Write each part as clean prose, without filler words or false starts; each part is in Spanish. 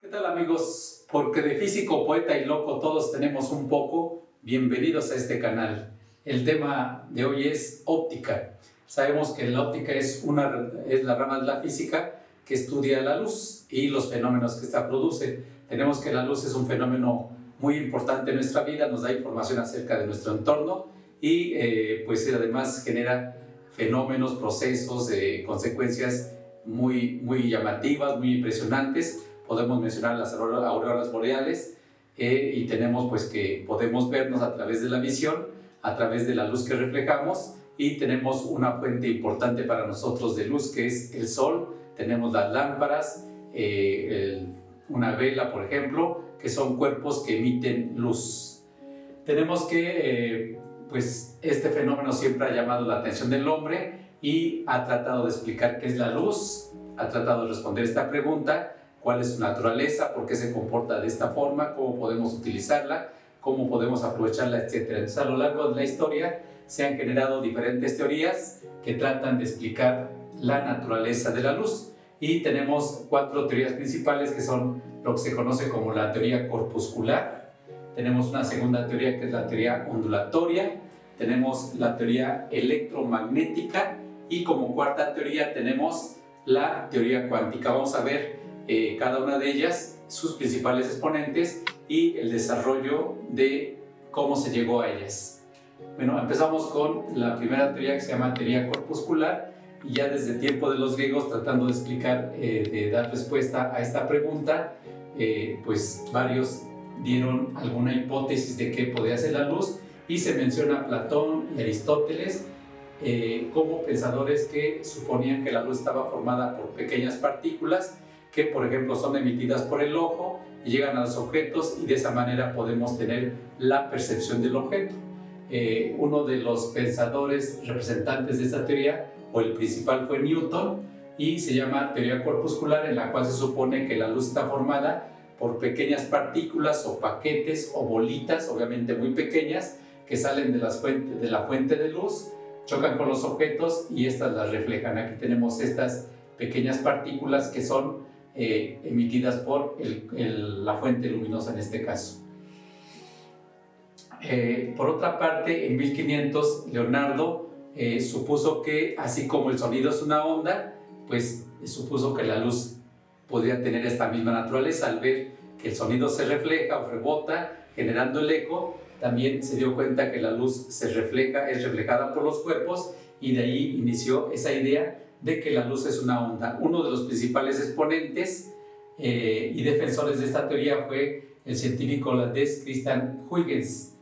¿Qué tal, amigos? Porque de físico, poeta y loco todos tenemos un poco. Bienvenidos a este canal. El tema de hoy es óptica. Sabemos que la óptica es la rama de la física que estudia la luz y los fenómenos que esta produce. Tenemos que la luz es un fenómeno muy importante en nuestra vida, nos da información acerca de nuestro entorno y pues además genera fenómenos, procesos, consecuencias muy llamativas, muy impresionantes. Podemos mencionar las auroras boreales y tenemos pues que podemos vernos a través de la visión, a través de la luz que reflejamos, y tenemos una fuente importante para nosotros de luz que es el sol. Tenemos las lámparas, una vela por ejemplo, que son cuerpos que emiten luz. Tenemos que pues este fenómeno siempre ha llamado la atención del hombre y ha tratado de explicar qué es la luz, ha tratado de responder esta pregunta: cuál es su naturaleza, por qué se comporta de esta forma, cómo podemos utilizarla, cómo podemos aprovecharla, etc. Entonces, a lo largo de la historia se han generado diferentes teorías que tratan de explicar la naturaleza de la luz, y tenemos 4 teorías principales que son lo que se conoce como la teoría corpuscular. Tenemos una segunda teoría que es la teoría ondulatoria, tenemos la teoría electromagnética y como cuarta teoría tenemos la teoría cuántica. Vamos a ver cada una de ellas, sus principales exponentes y el desarrollo de cómo se llegó a ellas. Bueno, empezamos con la primera teoría que se llama teoría corpuscular, y ya desde el tiempo de los griegos, tratando de explicar, de dar respuesta a esta pregunta, pues varios dieron alguna hipótesis de qué podía ser la luz, y se menciona a Platón y Aristóteles como pensadores que suponían que la luz estaba formada por pequeñas partículas que, por ejemplo, son emitidas por el ojo y llegan a los objetos, y de esa manera podemos tener la percepción del objeto. Uno de los pensadores representantes de esta teoría, o el principal, fue Newton, y se llama teoría corpuscular, en la cual se supone que la luz está formada por pequeñas partículas o paquetes o bolitas, obviamente muy pequeñas, que salen de la fuente de luz, chocan con los objetos y estas las reflejan. Aquí tenemos estas pequeñas partículas que son emitidas por la fuente luminosa en este caso. Por otra parte, en 1500 Leonardo supuso que, así como el sonido es una onda, pues supuso que la luz podría tener esta misma naturaleza. Al ver que el sonido se refleja o rebota generando el eco, también se dio cuenta que la luz es reflejada por los cuerpos, y de ahí inició esa idea de que la luz es una onda. Uno de los principales exponentes y defensores de esta teoría fue el científico holandés Christian Huygens.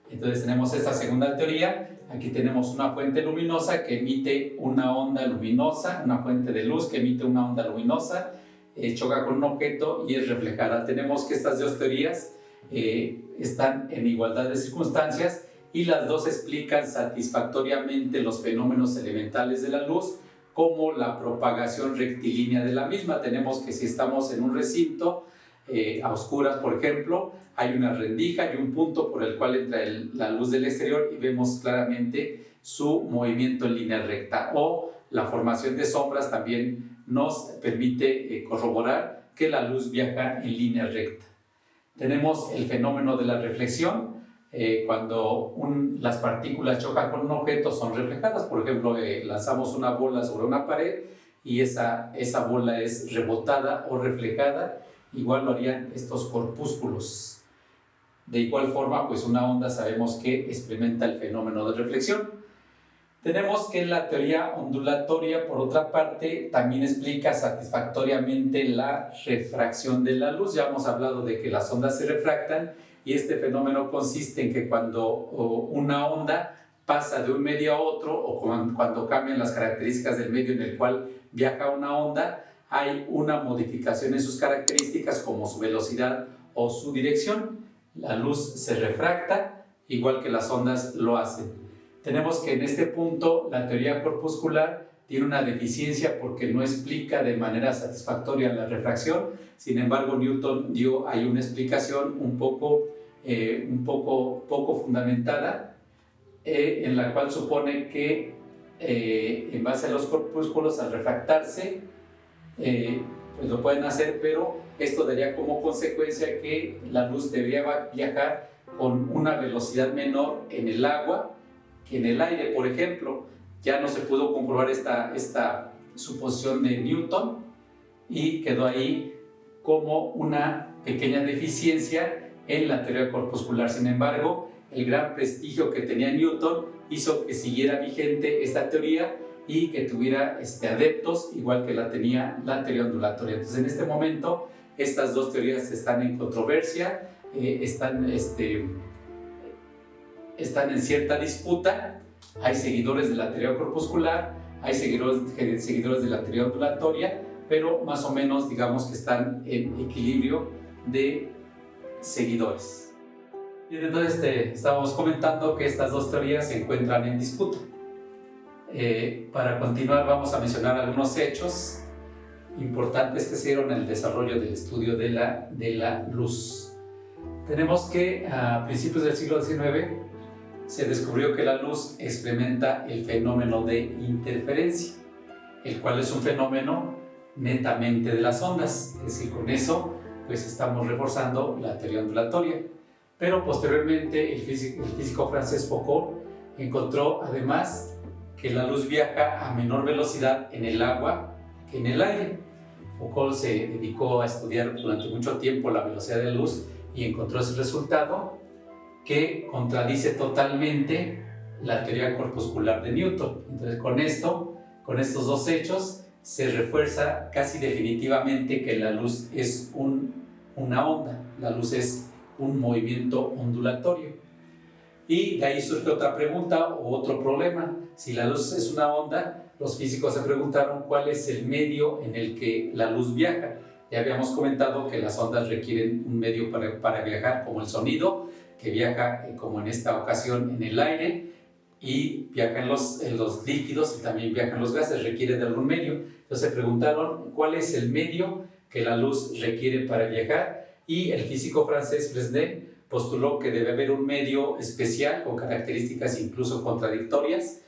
Entonces tenemos esta segunda teoría. Aquí tenemos una fuente luminosa que emite una onda luminosa, una fuente de luz que emite una onda luminosa, choca con un objeto y es reflejada. Tenemos que estas dos teorías están en igualdad de circunstancias, y las dos explican satisfactoriamente los fenómenos elementales de la luz, como la propagación rectilínea de la misma. Tenemos que si estamos en un recinto a oscuras, por ejemplo, hay una rendija y un punto por el cual entra la luz del exterior, y vemos claramente su movimiento en línea recta, o la formación de sombras también nos permite corroborar que la luz viaja en línea recta. Tenemos el fenómeno de la reflexión. Cuando las partículas chocan con un objeto, son reflejadas. Por ejemplo, lanzamos una bola sobre una pared y esa bola es rebotada o reflejada. Igual lo harían estos corpúsculos. De igual forma, pues una onda sabemos que experimenta el fenómeno de reflexión. Tenemos que la teoría ondulatoria, por otra parte, también explica satisfactoriamente la refracción de la luz. Ya hemos hablado de que las ondas se refractan, y este fenómeno consiste en que cuando una onda pasa de un medio a otro, o cuando cambian las características del medio en el cual viaja una onda, hay una modificación en sus características, como su velocidad o su dirección. La luz se refracta, igual que las ondas lo hacen. Tenemos que en este punto la teoría corpuscular tiene una deficiencia porque no explica de manera satisfactoria la refracción. Sin embargo, Newton dio ahí una explicación un poco fundamentada, en la cual supone que en base a los corpúsculos, al refractarse, pues lo pueden hacer, pero Esto daría como consecuencia que la luz debería viajar con una velocidad menor en el agua que en el aire, por ejemplo. Ya no se pudo comprobar esta suposición de Newton y quedó ahí como una pequeña deficiencia en la teoría corpuscular. Sin embargo, el gran prestigio que tenía Newton hizo que siguiera vigente esta teoría y que tuviera adeptos, igual que la tenía la teoría ondulatoria. Entonces, en este momento, estas dos teorías están en controversia, están en cierta disputa. Hay seguidores de la teoría corpuscular, hay seguidores de la teoría ondulatoria, pero más o menos digamos que están en equilibrio de seguidores. Y entonces estábamos comentando que estas dos teorías se encuentran en disputa. Para continuar vamos a mencionar algunos hechos importantes que se dieron en el desarrollo del estudio de la luz. Tenemos que a principios del siglo XIX se descubrió que la luz experimenta el fenómeno de interferencia, el cual es un fenómeno netamente de las ondas. Es decir, con eso pues estamos reforzando la teoría ondulatoria. Pero posteriormente el físico francés Foucault encontró además que la luz viaja a menor velocidad en el agua que en el aire. Foucault se dedicó a estudiar durante mucho tiempo la velocidad de la luz y encontró ese resultado que contradice totalmente la teoría corpuscular de Newton. Entonces, con estos dos hechos, se refuerza casi definitivamente que la luz es una onda, la luz es un movimiento ondulatorio. Y de ahí surge otra pregunta o otro problema. Si la luz es una onda, los físicos se preguntaron cuál es el medio en el que la luz viaja. Ya habíamos comentado que las ondas requieren un medio para viajar, como el sonido, que viaja, como en esta ocasión, en el aire, y viaja en los líquidos y también viaja en los gases, requiere de algún medio. Entonces se preguntaron cuál es el medio que la luz requiere para viajar, y el físico francés Fresnel postuló que debe haber un medio especial con características incluso contradictorias,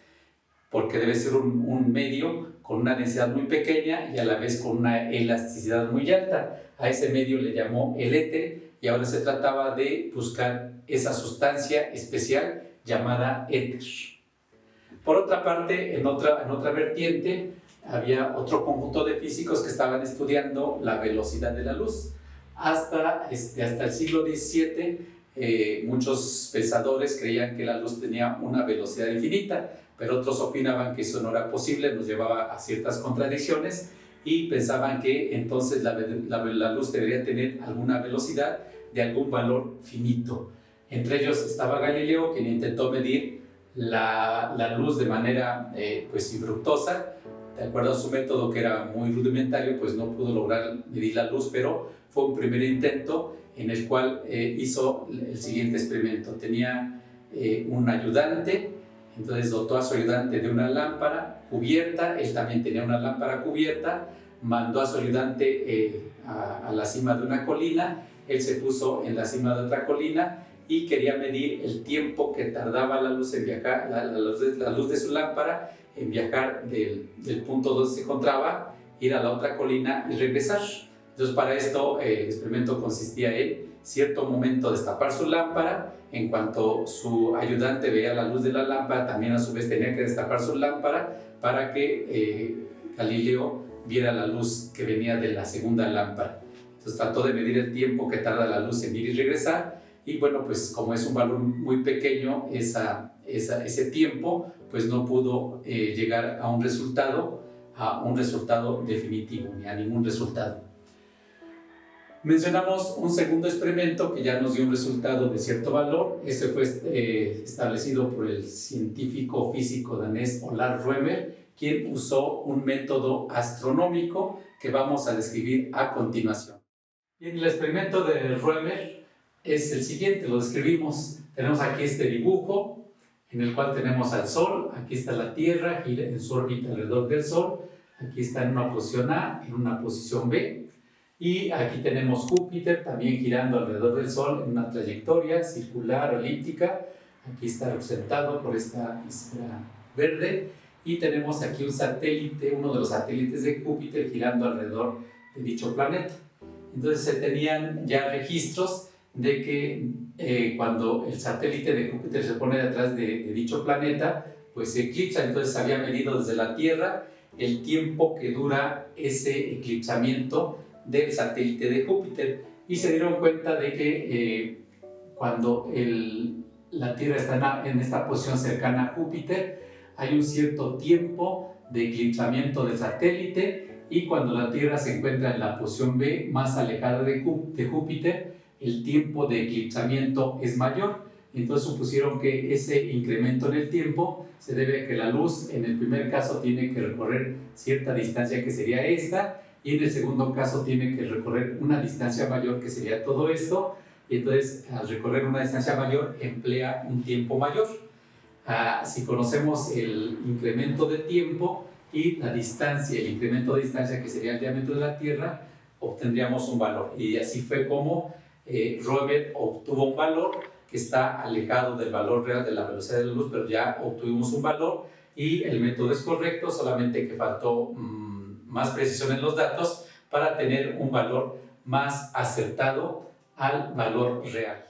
porque debe ser un medio con una densidad muy pequeña y a la vez con una elasticidad muy alta. A ese medio le llamó el éter, y ahora se trataba de buscar esa sustancia especial llamada éter. Por otra parte, en otra vertiente, había otro conjunto de físicos que estaban estudiando la velocidad de la luz. Hasta el siglo XVII, muchos pensadores creían que la luz tenía una velocidad infinita, pero otros opinaban que eso no era posible, nos llevaba a ciertas contradicciones, y pensaban que entonces la luz debería tener alguna velocidad de algún valor finito. Entre ellos estaba Galileo, quien intentó medir la luz de manera infructuosa. De acuerdo a su método, que era muy rudimentario, pues no pudo lograr medir la luz, pero fue un primer intento en el cual hizo el siguiente experimento. Tenía un ayudante, entonces dotó a su ayudante de una lámpara cubierta, él también tenía una lámpara cubierta, mandó a su ayudante a la cima de una colina, él se puso en la cima de otra colina y quería medir el tiempo que tardaba la luz en viajar, la luz de su lámpara en viajar del punto donde se encontraba, ir a la otra colina y regresar. Entonces, para esto el experimento consistía en cierto momento destapar su lámpara. En cuanto su ayudante veía la luz de la lámpara, también a su vez tenía que destapar su lámpara para que Galileo viera la luz que venía de la segunda lámpara. Entonces trató de medir el tiempo que tarda la luz en ir y regresar, y bueno, pues como es un valor muy pequeño ese tiempo, pues no pudo llegar a un resultado definitivo, ni a ningún resultado. Mencionamos un segundo experimento que ya nos dio un resultado de cierto valor. Este fue establecido por el científico físico danés Olav Rømer, quien usó un método astronómico que vamos a describir a continuación. Bien, el experimento de Rømer es el siguiente, lo describimos. Tenemos aquí este dibujo en el cual tenemos al Sol, aquí está la Tierra, gira en su órbita alrededor del Sol, aquí está en una posición A, en una posición B, y aquí tenemos Júpiter también girando alrededor del Sol en una trayectoria circular o elíptica. Aquí está representado por esta esfera verde, y tenemos aquí un satélite, uno de los satélites de Júpiter girando alrededor de dicho planeta. Entonces se tenían ya registros de que cuando el satélite de Júpiter se pone detrás de dicho planeta, pues se eclipsa. Entonces se había medido desde la Tierra el tiempo que dura ese eclipsamiento del satélite de Júpiter, y se dieron cuenta de que cuando la Tierra está en esta posición cercana a Júpiter, hay un cierto tiempo de eclipsamiento del satélite, y cuando la Tierra se encuentra en la posición B, más alejada de Júpiter, el tiempo de eclipsamiento es mayor. Entonces supusieron que ese incremento en el tiempo se debe a que la luz en el primer caso tiene que recorrer cierta distancia, que sería esta, y en el segundo caso tiene que recorrer una distancia mayor, que sería todo esto, y entonces al recorrer una distancia mayor emplea un tiempo mayor. Si conocemos el incremento de tiempo y la distancia, el incremento de distancia, que sería el diámetro de la Tierra, obtendríamos un valor. Y así fue como Roeber obtuvo un valor que está alejado del valor real de la velocidad de la luz, pero ya obtuvimos un valor y el método es correcto, solamente que faltó más precisión en los datos para tener un valor más acertado al valor real.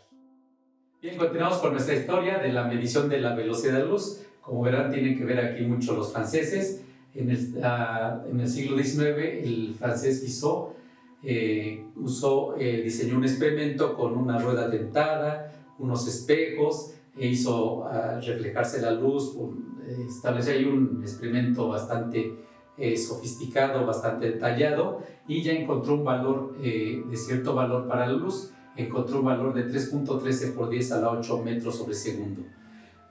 Bien, continuamos con nuestra historia de la medición de la velocidad de la luz. Como verán, tienen que ver aquí mucho los franceses. En el siglo XIX, el francés Fizeau diseñó un experimento con una rueda dentada, unos espejos, e hizo reflejarse la luz. Estableció ahí un experimento bastante sofisticado, bastante detallado, y ya encontró un valor de cierto valor para la luz. Encontró un valor de 3.13 por 10 a la 8 metros sobre segundo.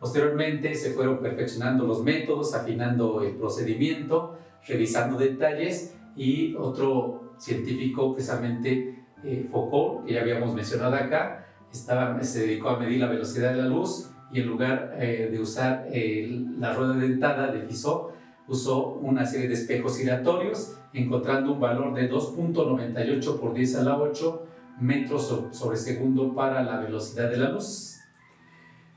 Posteriormente se fueron perfeccionando los métodos, afinando el procedimiento, revisando detalles, y otro científico, precisamente Foucault, que ya habíamos mencionado acá, se dedicó a medir la velocidad de la luz, y en lugar de usar la rueda dentada de Fizeau, usó una serie de espejos giratorios, encontrando un valor de 2.98 por 10 a la 8 metros sobre segundo para la velocidad de la luz.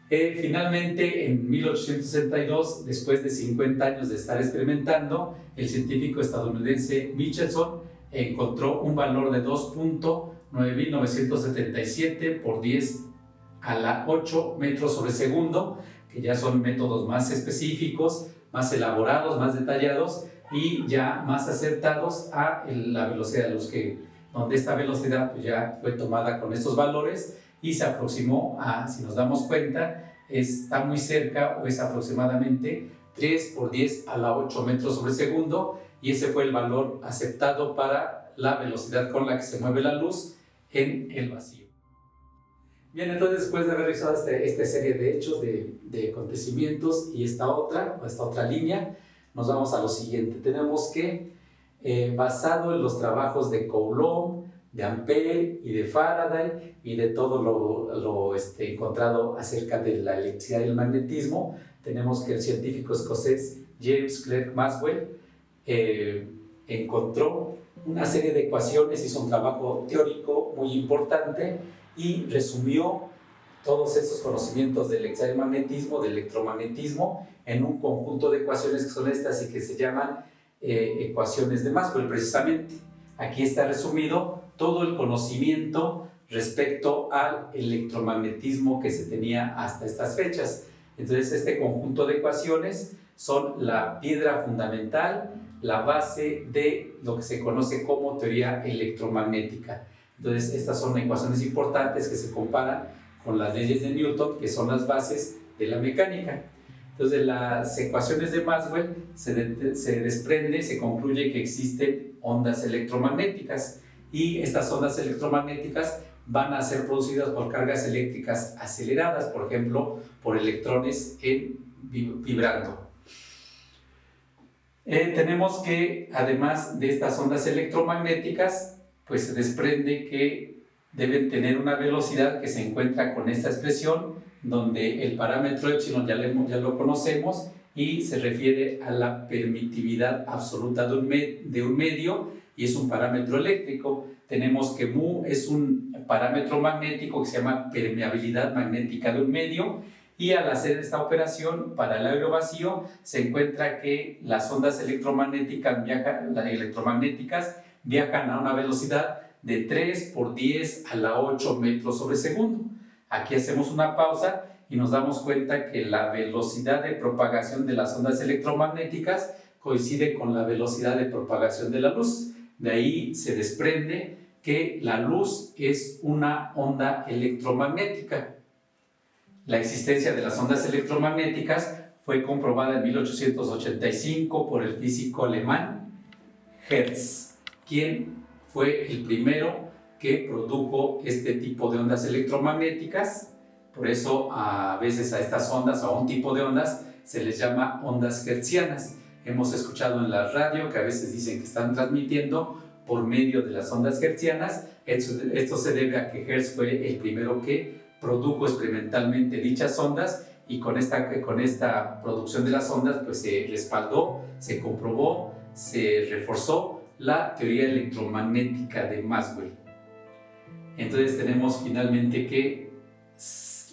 Finalmente, en 1862, después de 50 años de estar experimentando, el científico estadounidense Michelson encontró un valor de 2.9977 por 10 a la 8 metros sobre segundo, que ya son métodos más específicos, más elaborados, más detallados y ya más acertados a la velocidad de luz, donde esta velocidad pues ya fue tomada con estos valores y se aproximó a, si nos damos cuenta, está muy cerca, o es aproximadamente 3 por 10 a la 8 metros sobre segundo, y ese fue el valor aceptado para la velocidad con la que se mueve la luz en el vacío. Bien, entonces después de haber realizado esta serie de hechos, de acontecimientos, y esta otra línea, nos vamos a lo siguiente. Tenemos que, basado en los trabajos de Coulomb, de Ampère y de Faraday, y de todo lo encontrado acerca de la electricidad y el magnetismo, tenemos que el científico escocés James Clerk Maxwell encontró una serie de ecuaciones, hizo un trabajo teórico muy importante y resumió todos estos conocimientos de electricidad y magnetismo, de electromagnetismo, en un conjunto de ecuaciones que son estas y que se llaman ecuaciones de Maxwell, precisamente. Aquí está resumido todo el conocimiento respecto al electromagnetismo que se tenía hasta estas fechas. Entonces, este conjunto de ecuaciones son la piedra fundamental, la base de lo que se conoce como teoría electromagnética. Entonces, estas son ecuaciones importantes que se comparan con las leyes de Newton, que son las bases de la mecánica. Entonces, de las ecuaciones de Maxwell se concluye que existen ondas electromagnéticas, y estas ondas electromagnéticas van a ser producidas por cargas eléctricas aceleradas, por ejemplo, por electrones vibrando. Tenemos que, además de estas ondas electromagnéticas, pues se desprende que deben tener una velocidad que se encuentra con esta expresión, donde el parámetro epsilon ya lo conocemos y se refiere a la permitividad absoluta de un medio, y es un parámetro eléctrico. Tenemos que mu es un parámetro magnético que se llama permeabilidad magnética de un medio, y al hacer esta operación para el aire vacío se encuentra que las ondas electromagnéticas viajan a una velocidad de 3 por 10 a la 8 metros sobre segundo. Aquí hacemos una pausa y nos damos cuenta que la velocidad de propagación de las ondas electromagnéticas coincide con la velocidad de propagación de la luz. De ahí se desprende que la luz es una onda electromagnética. La existencia de las ondas electromagnéticas fue comprobada en 1885 por el físico alemán Hertz, quien fue el primero que produjo este tipo de ondas electromagnéticas. Por eso a veces a estas ondas, a un tipo de ondas, se les llama ondas hertzianas. Hemos escuchado en la radio que a veces dicen que están transmitiendo por medio de las ondas hertzianas. Esto se debe a que Hertz fue el primero que produjo experimentalmente dichas ondas, y con esta producción de las ondas pues se respaldó, se comprobó, se reforzó la teoría electromagnética de Maxwell. Entonces tenemos finalmente que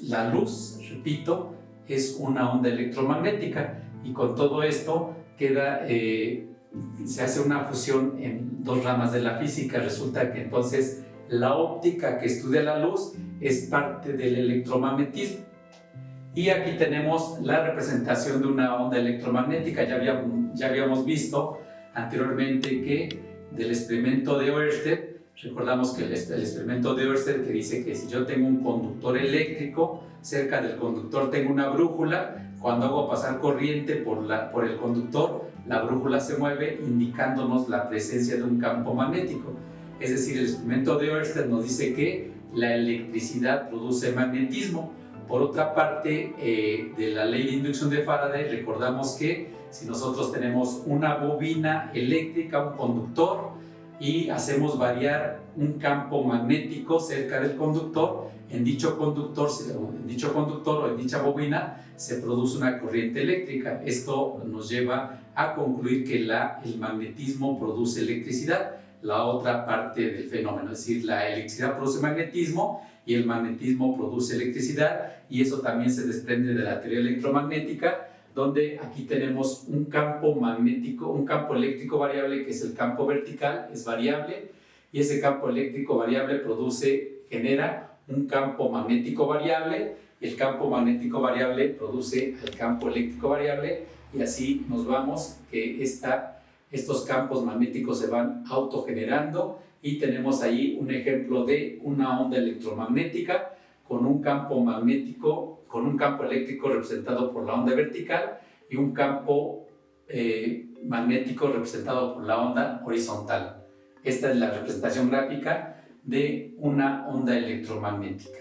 la luz, repito, es una onda electromagnética, y con todo esto se hace una fusión en dos ramas de la física. Resulta que entonces la óptica que estudia la luz es parte del electromagnetismo. Y aquí tenemos la representación de una onda electromagnética. Ya habíamos visto anteriormente que del experimento de Ørsted, recordamos que el experimento de Ørsted que dice que si yo tengo un conductor eléctrico, cerca del conductor tengo una brújula. Cuando hago pasar corriente por el conductor, la brújula se mueve indicándonos la presencia de un campo magnético. Es decir, el experimento de Ørsted nos dice que la electricidad produce magnetismo. Por otra parte, de la ley de inducción de Faraday, recordamos que si nosotros tenemos una bobina eléctrica, un conductor, y hacemos variar un campo magnético cerca del conductor, en dicho conductor o en dicha bobina se produce una corriente eléctrica. Esto nos lleva a concluir que el magnetismo produce electricidad, la otra parte del fenómeno. Es decir, la electricidad produce magnetismo y el magnetismo produce electricidad, y eso también se desprende de la teoría electromagnética, donde aquí tenemos un campo magnético, un campo eléctrico variable, que es el campo vertical, es variable, y ese campo eléctrico variable genera un campo magnético variable, y el campo magnético variable produce el campo eléctrico variable, y así nos vamos, que estos campos magnéticos se van autogenerando, y tenemos ahí un ejemplo de una onda electromagnética con un campo eléctrico representado por la onda vertical y un campo magnético representado por la onda horizontal. Esta es la representación gráfica de una onda electromagnética.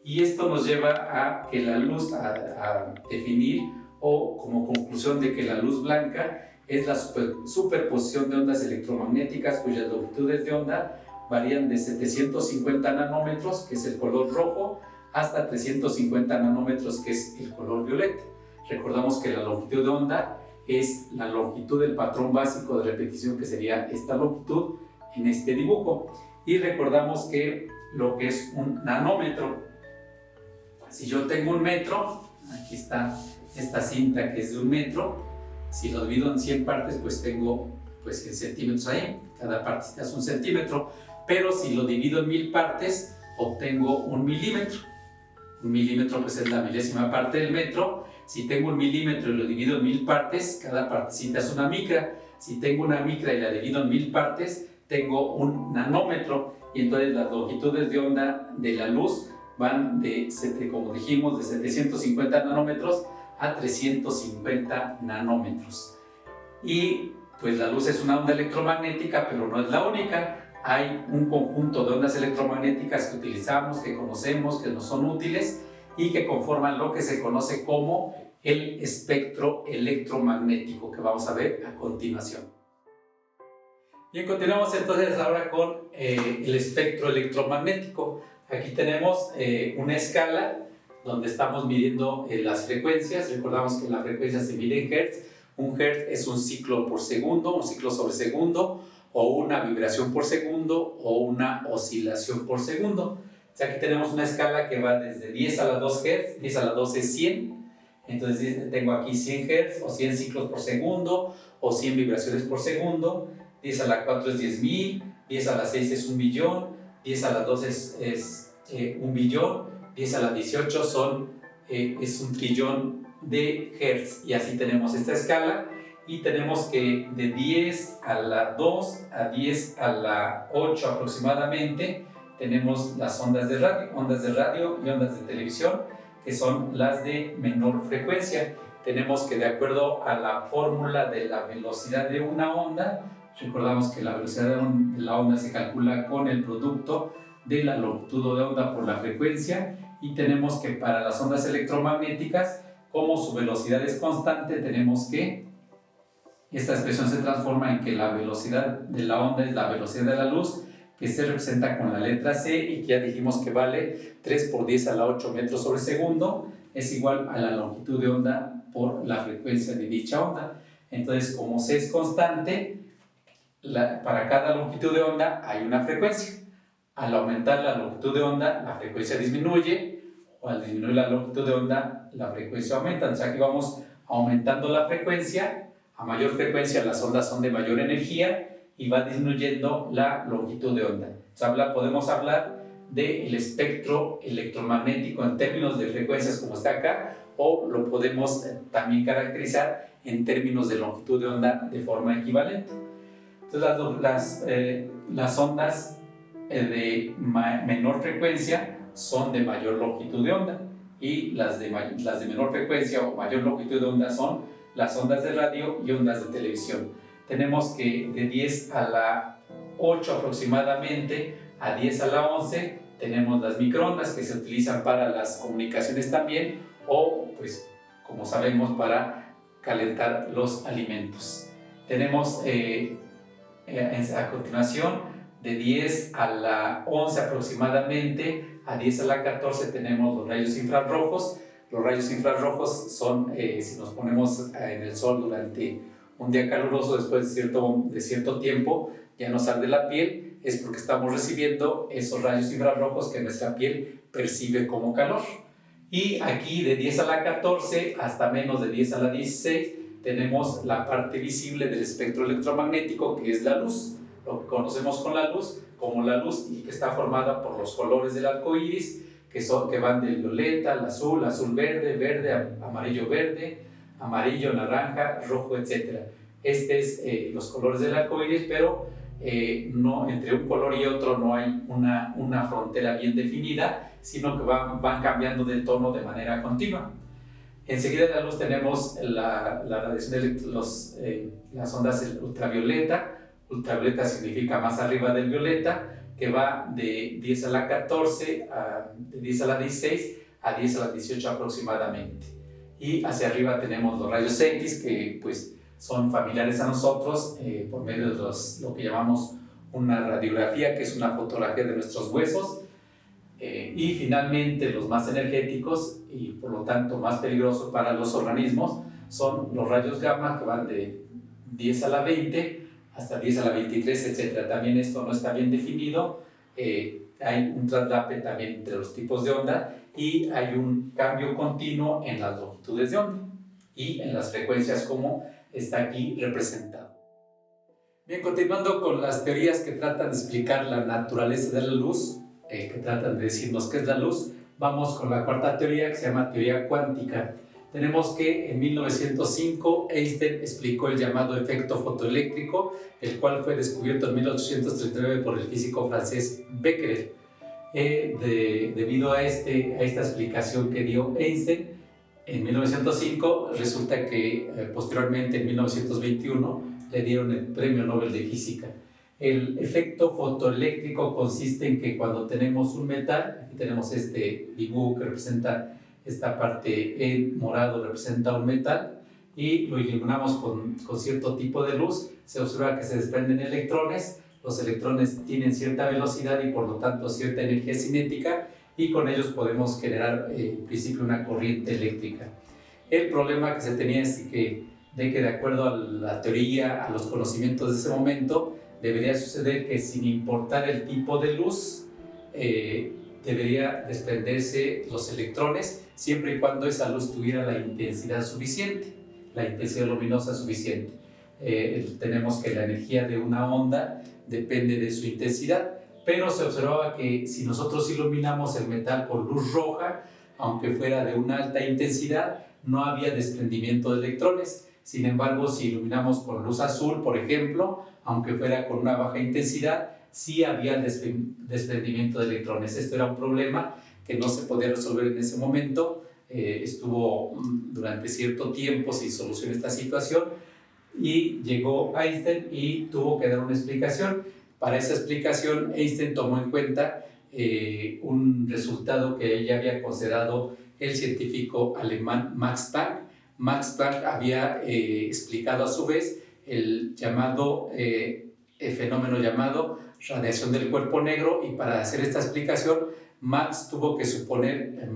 Y esto nos lleva a que la luz, a definir, o como conclusión, de que la luz blanca es la superposición de ondas electromagnéticas cuyas longitudes de onda varían de 750 nanómetros, que es el color rojo, hasta 350 nanómetros, que es el color violeta. Recordamos que la longitud de onda es la longitud del patrón básico de repetición, que sería esta longitud en este dibujo. Y recordamos que lo que es un nanómetro, si yo tengo un metro, aquí está esta cinta que es de un metro, si lo divido en 100 partes, pues tengo en centímetros ahí, cada parte es un centímetro, pero si lo divido en 1000 partes, obtengo un milímetro. Un milímetro pues es la milésima parte del metro. Si tengo un milímetro y lo divido en 1000 partes, cada partecita es una micra. Si tengo una micra y la divido en 1000 partes, tengo un nanómetro. Y entonces las longitudes de onda de la luz van como dijimos, de 750 nanómetros a 350 nanómetros. Y pues la luz es una onda electromagnética, pero no es la única. Hay un conjunto de ondas electromagnéticas que utilizamos, que conocemos, que nos son útiles y que conforman lo que se conoce como el espectro electromagnético, que vamos a ver a continuación. Bien, continuamos entonces ahora con el espectro electromagnético. Aquí tenemos una escala donde estamos midiendo las frecuencias. Recordamos que la frecuencia se mide en hertz. Un hertz es un ciclo por segundo, un ciclo sobre segundo, o una vibración por segundo, o una oscilación por segundo. O sea, aquí tenemos una escala que va desde 10 a la 2 Hz, 10 a la 2 es 100, entonces tengo aquí 100 Hz, o 100 ciclos por segundo, o 100 vibraciones por segundo. 10 a la 4 es 10.000, 10 a la 6 es 1 billón, 10 a la 12 es 1 billón, 10 a la 18 es 1 trillón de hertz, y así tenemos esta escala. Y tenemos que de 10 a la 2 a 10 a la 8 aproximadamente tenemos las ondas de radio y ondas de televisión, que son las de menor frecuencia. Tenemos que, de acuerdo a la fórmula de la velocidad de una onda, recordamos que la velocidad de la onda se calcula con el producto de la longitud de onda por la frecuencia, y tenemos que para las ondas electromagnéticas, como su velocidad es constante, tenemos que esta expresión se transforma en que la velocidad de la onda es la velocidad de la luz, que se representa con la letra C, y que ya dijimos que vale 3 por 10 a la 8 metros sobre segundo, es igual a la longitud de onda por la frecuencia de dicha onda. Entonces, como C es constante, para cada longitud de onda hay una frecuencia. Al aumentar la longitud de onda, la frecuencia disminuye, o al disminuir la longitud de onda, la frecuencia aumenta. O sea, aquí vamos aumentando la frecuencia. A mayor frecuencia las ondas son de mayor energía y va disminuyendo la longitud de onda. Podemos hablar del espectro electromagnético en términos de frecuencias como está acá, o lo podemos también caracterizar en términos de longitud de onda de forma equivalente. Entonces las ondas de menor frecuencia son de mayor longitud de onda, y las de menor frecuencia o mayor longitud de onda son las ondas de radio y ondas de televisión. Tenemos que de 10 a la 8 aproximadamente a 10 a la 11 tenemos las microondas, que se utilizan para las comunicaciones también, o pues como sabemos para calentar los alimentos. Tenemos a continuación de 10 a la 11 aproximadamente a 10 a la 14 tenemos los rayos infrarrojos. Los rayos infrarrojos son, si nos ponemos en el sol durante un día caluroso, después de cierto tiempo ya nos arde la piel, es porque estamos recibiendo esos rayos infrarrojos que nuestra piel percibe como calor. Y aquí de 10 a la 14 hasta menos de 10 a la 16 tenemos la parte visible del espectro electromagnético, que es la luz. Lo que conocemos con la luz como la luz, y que está formada por los colores del arco iris, que van del violeta al azul, azul-verde, verde, amarillo-verde, amarillo, naranja, rojo, etc. Este es los colores del arco iris, pero no, entre un color y otro no hay una frontera bien definida, sino que van cambiando de tono de manera continua. Enseguida de la luz tenemos la radiación de las ondas ultravioleta. Ultravioleta significa más arriba del violeta, que va de 10 a la 14, de 10 a la 16 a 10 a la 18 aproximadamente. Y hacia arriba tenemos los rayos X, que pues son familiares a nosotros por medio de lo que llamamos una radiografía, que es una fotografía de nuestros huesos. Y finalmente los más energéticos y por lo tanto más peligrosos para los organismos son los rayos gamma, que van de 10 a la 20 hasta 10 a la 23, etc. También esto no está bien definido, hay un traslape también entre los tipos de onda, y hay un cambio continuo en las longitudes de onda y en las frecuencias, como está aquí representado. Bien, continuando con las teorías que tratan de explicar la naturaleza de la luz, que tratan de decirnos qué es la luz, vamos con la cuarta teoría, que se llama teoría cuántica. Tenemos que en 1905 Einstein explicó el llamado efecto fotoeléctrico, el cual fue descubierto en 1839 por el físico francés Becquerel. Debido a esta explicación que dio Einstein en 1905, resulta que posteriormente en 1921 le dieron el Premio Nobel de Física. El efecto fotoeléctrico consiste en que cuando tenemos un metal, aquí tenemos este dibujo que representa esta parte en morado, representa un metal, y lo iluminamos con cierto tipo de luz, se observa que se desprenden electrones. Los electrones tienen cierta velocidad y por lo tanto cierta energía cinética, y con ellos podemos generar en principio una corriente eléctrica. El problema que se tenía es que de acuerdo a la teoría, a los conocimientos de ese momento, debería suceder que sin importar el tipo de luz, debería desprenderse los electrones, siempre y cuando esa luz tuviera la intensidad suficiente, la intensidad luminosa suficiente. Tenemos que la energía de una onda depende de su intensidad, pero se observaba que si nosotros iluminamos el metal con luz roja, aunque fuera de una alta intensidad, no había desprendimiento de electrones. Sin embargo, si iluminamos con luz azul, por ejemplo, aunque fuera con una baja intensidad, sí había desprendimiento de electrones. Esto era un problema que no se podía resolver en ese momento. Estuvo durante cierto tiempo sin solución esta situación y llegó Einstein y tuvo que dar una explicación. Para esa explicación, Einstein tomó en cuenta un resultado que ya había considerado el científico alemán Max Planck. Max Planck había explicado a su vez el fenómeno llamado radiación del cuerpo negro, y para hacer esta explicación Planck tuvo que suponer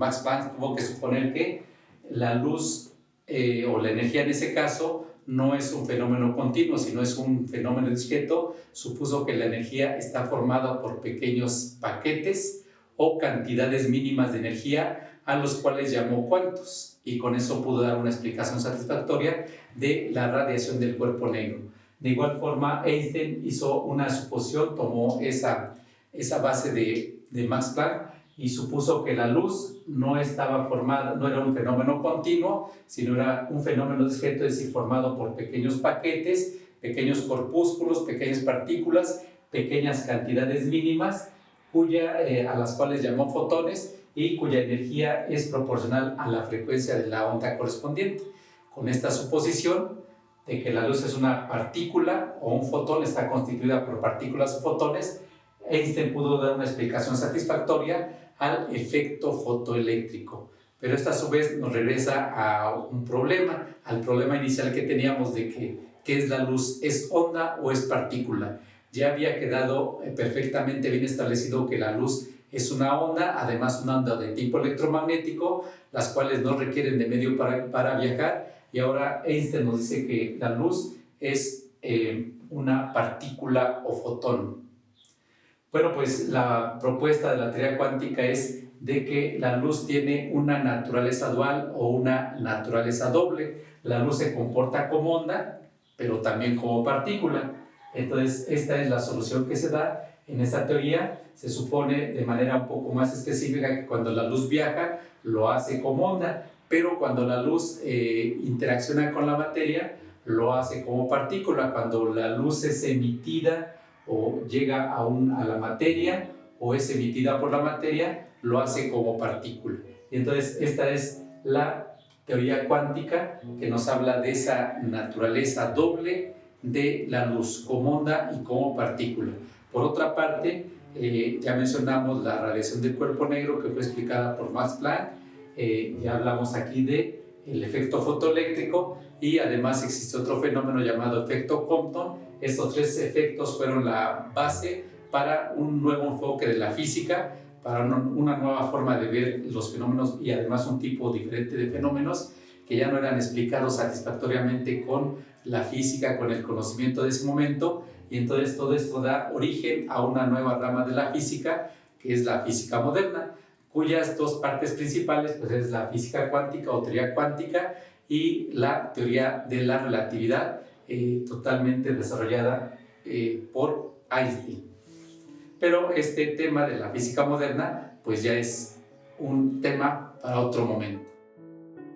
que la luz o la energía en ese caso no es un fenómeno continuo, sino es un fenómeno discreto. Supuso que la energía está formada por pequeños paquetes o cantidades mínimas de energía, a los cuales llamó cuantos, y con eso pudo dar una explicación satisfactoria de la radiación del cuerpo negro. De igual forma, Einstein hizo una suposición, tomó esa base de Max Planck y supuso que la luz no estaba formada, no era un fenómeno continuo, sino era un fenómeno discreto, es decir, formado por pequeños paquetes, pequeños corpúsculos, pequeñas partículas, pequeñas cantidades mínimas, a las cuales llamó fotones, y cuya energía es proporcional a la frecuencia de la onda correspondiente. Con esta suposición de que la luz es una partícula o un fotón, está constituida por partículas o fotones, Einstein pudo dar una explicación satisfactoria al efecto fotoeléctrico. Pero esto a su vez nos regresa a un problema, al problema inicial que teníamos de ¿qué es la luz? ¿Es onda o es partícula? Ya había quedado perfectamente bien establecido que la luz es una onda, además una onda de tipo electromagnético, las cuales no requieren de medio para viajar, y ahora Einstein nos dice que la luz es una partícula o fotón. Bueno, pues la propuesta de la teoría cuántica es de que la luz tiene una naturaleza dual o una naturaleza doble. La luz se comporta como onda, pero también como partícula. Entonces, esta es la solución que se da en esta teoría. Se supone de manera un poco más específica que cuando la luz viaja, lo hace como onda, pero cuando la luz interacciona con la materia, lo hace como partícula. Cuando la luz es emitida o llega a la materia o es emitida por la materia, lo hace como partícula. Y entonces esta es la teoría cuántica que nos habla de esa naturaleza doble de la luz, como onda y como partícula. Por otra parte, ya mencionamos la radiación del cuerpo negro, que fue explicada por Max Planck. Ya hablamos aquí del efecto fotoeléctrico, y además existe otro fenómeno llamado efecto Compton. Estos tres efectos fueron la base para un nuevo enfoque de la física, para una nueva forma de ver los fenómenos, y además un tipo diferente de fenómenos que ya no eran explicados satisfactoriamente con la física, con el conocimiento de ese momento. Y entonces todo esto da origen a una nueva rama de la física, que es la física moderna, cuyas dos partes principales pues es la física cuántica o teoría cuántica y la teoría de la relatividad, totalmente desarrollada por Einstein. Pero este tema de la física moderna pues ya es un tema para otro momento.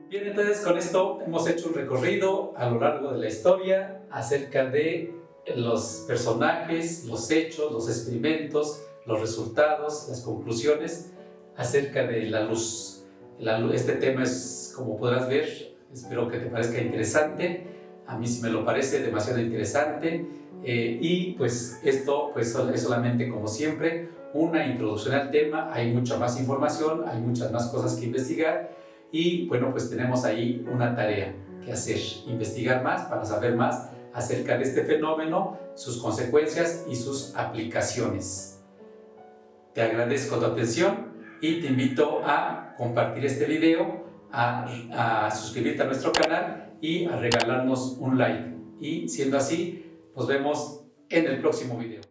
Bien, entonces con esto hemos hecho un recorrido a lo largo de la historia acerca de los personajes, los hechos, los experimentos, los resultados, las conclusiones acerca de la luz. Este tema es, como podrás ver, espero que te parezca interesante. A mí sí me lo parece demasiado interesante. Y pues esto pues es solamente, como siempre, una introducción al tema. Hay mucha más información, hay muchas más cosas que investigar, y bueno, pues tenemos ahí una tarea que hacer, investigar más para saber más acerca de este fenómeno, sus consecuencias y sus aplicaciones. Te agradezco tu atención y te invito a compartir este video, a suscribirte a nuestro canal y a regalarnos un like. Y siendo así, nos vemos en el próximo video.